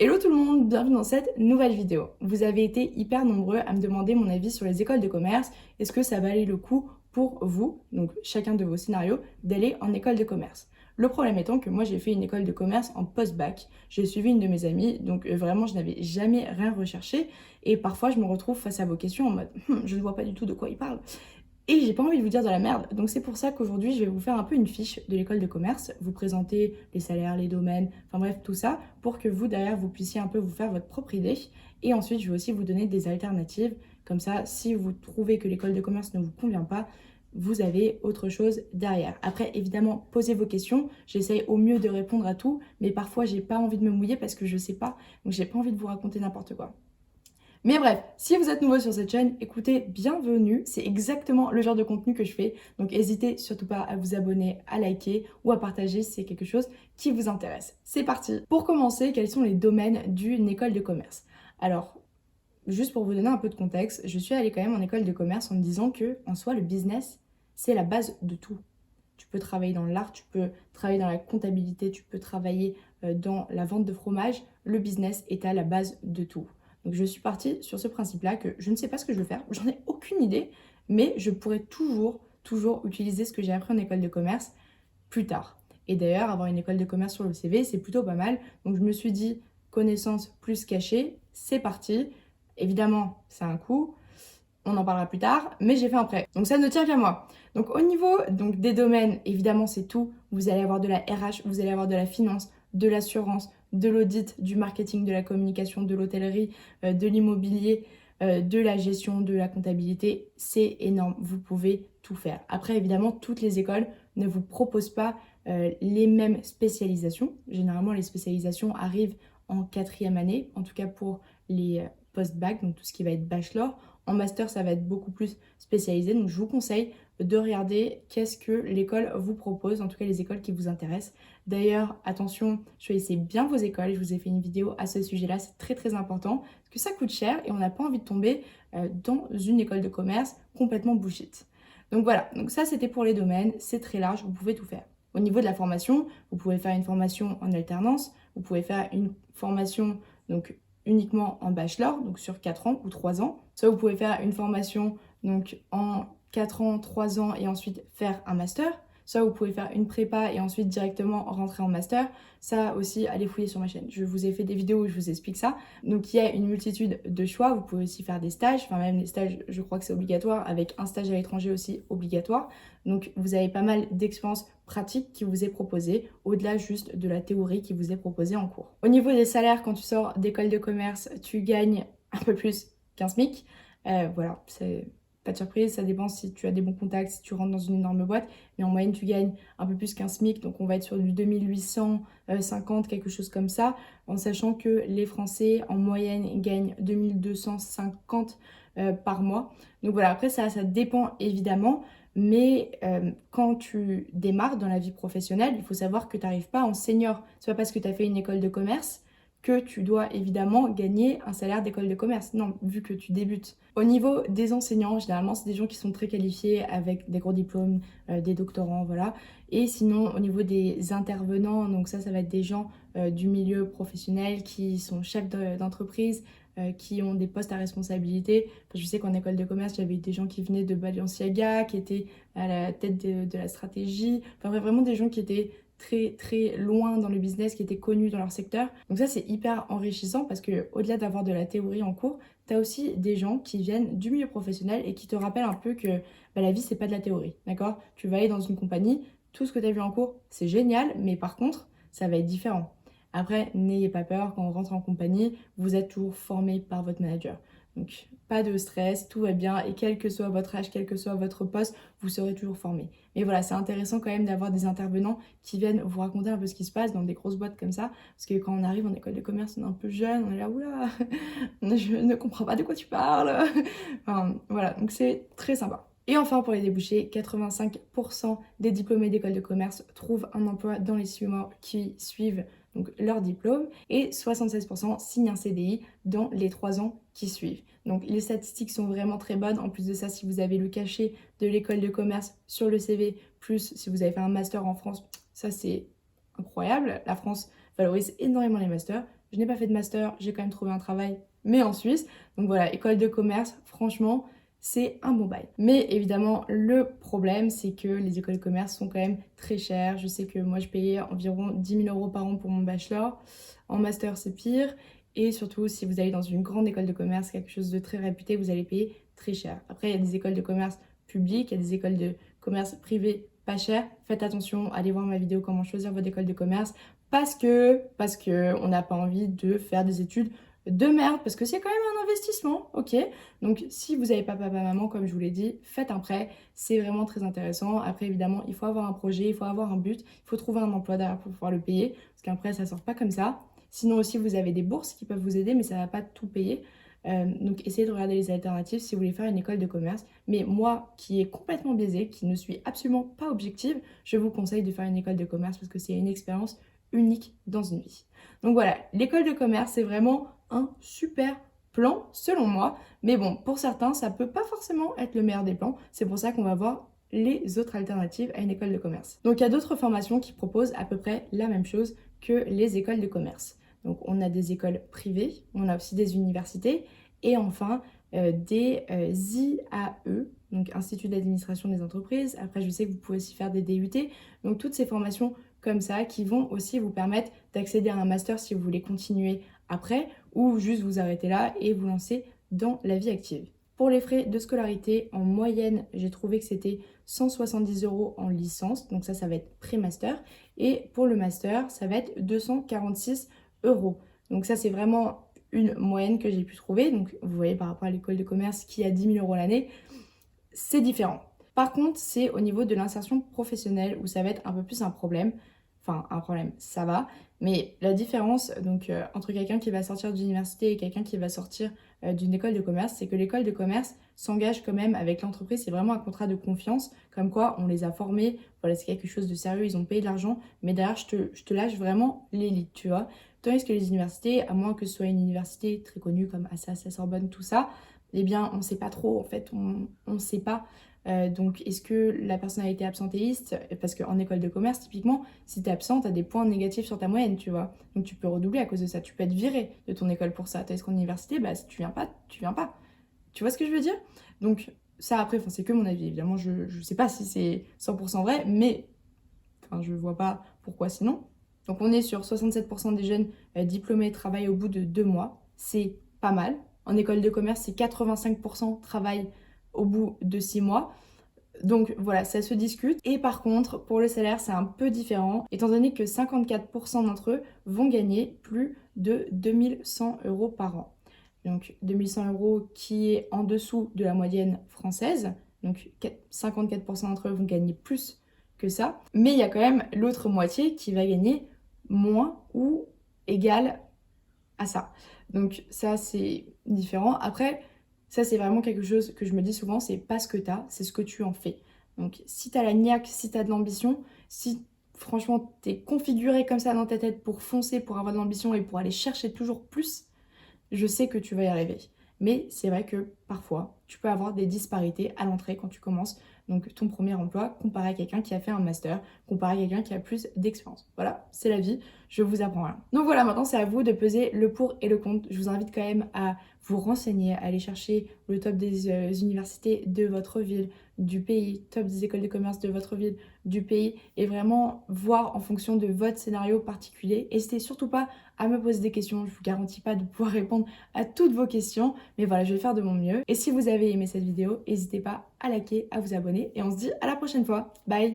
Hello tout le monde, bienvenue dans cette nouvelle vidéo. Vous avez été hyper nombreux à me demander mon avis sur les écoles de commerce. Est-ce que ça valait le coup pour vous, donc chacun de vos scénarios, d'aller en école de commerce? Le problème étant que moi j'ai fait une école de commerce en post-bac, j'ai suivi une de mes amies, donc vraiment je n'avais jamais rien recherché et parfois je me retrouve face à vos questions en mode je ne vois pas du tout de quoi il parle. Et j'ai pas envie de vous dire de la merde, donc c'est pour ça qu'aujourd'hui je vais vous faire un peu une fiche de l'école de commerce, vous présenter les salaires, les domaines, enfin bref tout ça, pour que vous derrière vous puissiez un peu vous faire votre propre idée. Et ensuite je vais aussi vous donner des alternatives, comme ça si vous trouvez que l'école de commerce ne vous convient pas, vous avez autre chose derrière. Après évidemment posez vos questions, j'essaye au mieux de répondre à tout, mais parfois j'ai pas envie de me mouiller parce que je sais pas, donc j'ai pas envie de vous raconter n'importe quoi. Mais bref, si vous êtes nouveau sur cette chaîne, écoutez, bienvenue, c'est exactement le genre de contenu que je fais, donc n'hésitez surtout pas à vous abonner, à liker ou à partager si c'est quelque chose qui vous intéresse. C'est parti. Pour commencer, quels sont les domaines d'une école de commerce? Alors, juste pour vous donner un peu de contexte, je suis allée quand même en école de commerce en me disant que, en soi, le business, c'est la base de tout. Tu peux travailler dans l'art, tu peux travailler dans la comptabilité, tu peux travailler dans la vente de fromage. Le business est à la base de tout. Donc je suis partie sur ce principe-là que je ne sais pas ce que je veux faire, j'en ai aucune idée, mais je pourrais toujours utiliser ce que j'ai appris en école de commerce plus tard. Et d'ailleurs, avoir une école de commerce sur le CV, c'est plutôt pas mal. Donc je me suis dit, connaissance plus cachée, c'est parti. Évidemment, c'est un coût, on en parlera plus tard, mais j'ai fait un prêt. Donc ça ne tient qu'à moi. Donc au niveau des domaines, évidemment c'est tout. Vous allez avoir de la RH, vous allez avoir de la finance, de l'assurance, de l'audit, du marketing, de la communication, de l'hôtellerie, de l'immobilier, de la gestion, de la comptabilité. C'est énorme, vous pouvez tout faire. Après évidemment, toutes les écoles ne vous proposent pas les mêmes spécialisations. Généralement les spécialisations arrivent en quatrième année, en tout cas pour les post-bac, donc tout ce qui va être bachelor. En master, ça va être beaucoup plus spécialisé. Donc, je vous conseille de regarder qu'est-ce que l'école vous propose, en tout cas les écoles qui vous intéressent. D'ailleurs, attention, choisissez bien vos écoles. Je vous ai fait une vidéo à ce sujet-là, c'est très important parce que ça coûte cher et on n'a pas envie de tomber dans une école de commerce complètement bullshit. Donc voilà, donc ça c'était pour les domaines, c'est très large, vous pouvez tout faire. Au niveau de la formation, vous pouvez faire une formation en alternance, vous pouvez faire une formation donc uniquement en bachelor, donc sur 4 ans ou 3 ans. Soit vous pouvez faire une formation donc en 4 ans, 3 ans et ensuite faire un master. Soit vous pouvez faire une prépa et ensuite directement rentrer en master. Ça aussi, allez fouiller sur ma chaîne. Je vous ai fait des vidéos où je vous explique ça. Donc il y a une multitude de choix. Vous pouvez aussi faire des stages. Enfin même les stages, je crois que c'est obligatoire, avec un stage à l'étranger aussi obligatoire. Donc vous avez pas mal d'expériences pratiques qui vous est proposée, au-delà juste de la théorie qui vous est proposée en cours. Au niveau des salaires, quand tu sors d'école de commerce, tu gagnes un peu plus qu'un SMIC. Voilà, c'est pas de surprise, ça dépend si tu as des bons contacts, si tu rentres dans une énorme boîte, mais en moyenne tu gagnes un peu plus qu'un SMIC, donc on va être sur du 2850, quelque chose comme ça, en sachant que les Français en moyenne gagnent 2250 par mois. Donc voilà, après ça dépend évidemment, mais quand tu démarres dans la vie professionnelle, il faut savoir que tu n'arrives pas en senior. C'est pas parce que tu as fait une école de commerce que tu dois évidemment gagner un salaire d'école de commerce. Non, vu que tu débutes. Au niveau des enseignants, généralement, c'est des gens qui sont très qualifiés avec des gros diplômes, des doctorants, voilà. Et sinon, au niveau des intervenants, donc ça va être des gens du milieu professionnel qui sont chefs d'entreprise, qui ont des postes à responsabilité. Enfin, je sais qu'en école de commerce, j'avais des gens qui venaient de Balenciaga, qui étaient à la tête de la stratégie. Enfin, vraiment des gens qui étaient très loin dans le business, qui étaient connus dans leur secteur. Donc ça, c'est hyper enrichissant parce que au-delà d'avoir de la théorie en cours, tu as aussi des gens qui viennent du milieu professionnel et qui te rappellent un peu que la vie, c'est pas de la théorie, d'accord? Tu vas aller dans une compagnie, tout ce que tu as vu en cours, c'est génial, mais par contre, ça va être différent. Après, n'ayez pas peur, quand on rentre en compagnie, vous êtes toujours formé par votre manager. Donc, pas de stress, tout va bien et quel que soit votre âge, quel que soit votre poste, vous serez toujours formé. Mais voilà, c'est intéressant quand même d'avoir des intervenants qui viennent vous raconter un peu ce qui se passe dans des grosses boîtes comme ça. Parce que quand on arrive en école de commerce, on est un peu jeune, on est là, oula, je ne comprends pas de quoi tu parles. Enfin, voilà, donc c'est très sympa. Et enfin, pour les débouchés, 85% des diplômés d'école de commerce trouvent un emploi dans les 6 mois qui suivent donc leur diplôme et 76% signent un CDI dans les 3 ans qui suivent. Donc les statistiques sont vraiment très bonnes. En plus de ça, si vous avez le cachet de l'école de commerce sur le CV, plus si vous avez fait un master en France, ça c'est incroyable. La France valorise énormément les masters. je n'ai pas fait de master, j'ai quand même trouvé un travail, mais en Suisse. Donc voilà, école de commerce, franchement, c'est un bon bail. Mais évidemment, le problème, c'est que les écoles de commerce sont quand même très chères. Je sais que moi, je payais environ 10 000 € par an pour mon bachelor. En master, c'est pire. Et surtout, si vous allez dans une grande école de commerce, quelque chose de très réputé, vous allez payer très cher. Après, il y a des écoles de commerce publiques, il y a des écoles de commerce privées pas chères. Faites attention, allez voir ma vidéo comment choisir votre école de commerce parce que on n'a pas envie de faire des études de merde, parce que c'est quand même un investissement, ok? Donc si vous n'avez pas papa, maman, comme je vous l'ai dit, faites un prêt, c'est vraiment très intéressant. Après, évidemment, il faut avoir un projet, il faut avoir un but, il faut trouver un emploi derrière pour pouvoir le payer, parce qu'un prêt, ça sort pas comme ça. Sinon aussi, vous avez des bourses qui peuvent vous aider, mais ça va pas tout payer. Donc essayez de regarder les alternatives si vous voulez faire une école de commerce. Mais moi, qui est complètement biaisée, qui ne suis absolument pas objective, je vous conseille de faire une école de commerce parce que c'est une expérience unique dans une vie. Donc voilà, l'école de commerce, c'est vraiment un super plan selon moi. Mais bon, pour certains, ça peut pas forcément être le meilleur des plans. C'est pour ça qu'on va voir les autres alternatives à une école de commerce. Donc il y a d'autres formations qui proposent à peu près la même chose que les écoles de commerce. Donc on a des écoles privées, on a aussi des universités et enfin des IAE, donc Institut d'administration des entreprises. Après, je sais que vous pouvez aussi faire des DUT. Donc toutes ces formations comme ça qui vont aussi vous permettre d'accéder à un master si vous voulez continuer après ou juste vous arrêter là et vous lancer dans la vie active. Pour les frais de scolarité, en moyenne, j'ai trouvé que c'était 170 € en licence, donc ça va être pré-master. Et pour le master, ça va être 246 €. Donc ça, c'est vraiment une moyenne que j'ai pu trouver. Donc vous voyez, par rapport à l'école de commerce qui a 10 000 € l'année, c'est différent. Par contre, c'est au niveau de l'insertion professionnelle où ça va être un peu plus un problème. Enfin, un problème, ça va. Mais la différence donc, entre quelqu'un qui va sortir d'université et quelqu'un qui va sortir d'une école de commerce, c'est que l'école de commerce s'engage quand même avec l'entreprise. C'est vraiment un contrat de confiance, comme quoi on les a formés. Voilà, c'est quelque chose de sérieux, ils ont payé de l'argent. Mais derrière, je te lâche vraiment l'élite, tu vois. Tandis que les universités, à moins que ce soit une université très connue comme Assas, la Sorbonne, tout ça, eh bien, on ne sait pas trop, en fait, on ne sait pas. Donc, est-ce que la personne a été absentéiste? Parce qu'en école de commerce, typiquement, si tu es absent, tu as des points négatifs sur ta moyenne, tu vois. Donc, tu peux redoubler à cause de ça. Tu peux être viré de ton école pour ça. Tandis qu'en université, bah, si tu viens pas, tu viens pas. Tu vois ce que je veux dire? Donc, ça, après, c'est que mon avis. Évidemment, je ne sais pas si c'est 100% vrai, mais je vois pas pourquoi sinon. Donc, on est sur 67% des jeunes diplômés travaillent au bout de 2 mois. C'est pas mal. En école de commerce, c'est 85% travaillent au bout de 6 mois. Donc voilà, ça se discute. Et par contre, pour le salaire, c'est un peu différent, étant donné que 54% d'entre eux vont gagner plus de 2100 € par an. Donc 2100 € qui est en dessous de la moyenne française. Donc 54% d'entre eux vont gagner plus que ça. Mais il y a quand même l'autre moitié qui va gagner moins ou égal à ça. Donc ça, c'est différent. Après, ça, c'est vraiment quelque chose que je me dis souvent, c'est pas ce que t'as, c'est ce que tu en fais. Donc si t'as la niaque, si t'as de l'ambition, si franchement t'es configuré comme ça dans ta tête pour foncer, pour avoir de l'ambition et pour aller chercher toujours plus, je sais que tu vas y arriver. Mais c'est vrai que parfois, tu peux avoir des disparités à l'entrée quand tu commences donc ton premier emploi comparé à quelqu'un qui a fait un master, comparé à quelqu'un qui a plus d'expérience. Voilà, c'est la vie, je vous apprends rien. Donc voilà, maintenant c'est à vous de peser le pour et le contre. Je vous invite quand même à vous renseigner, à aller chercher le top des universités de votre ville, du pays, top des écoles de commerce de votre ville, du pays, et vraiment voir en fonction de votre scénario particulier. N'hésitez surtout pas à me poser des questions, je vous garantis pas de pouvoir répondre à toutes vos questions, mais voilà, je vais faire de mon mieux. Et si vous avez aimé cette vidéo, n'hésitez pas à liker, à vous abonner, et on se dit à la prochaine fois. Bye!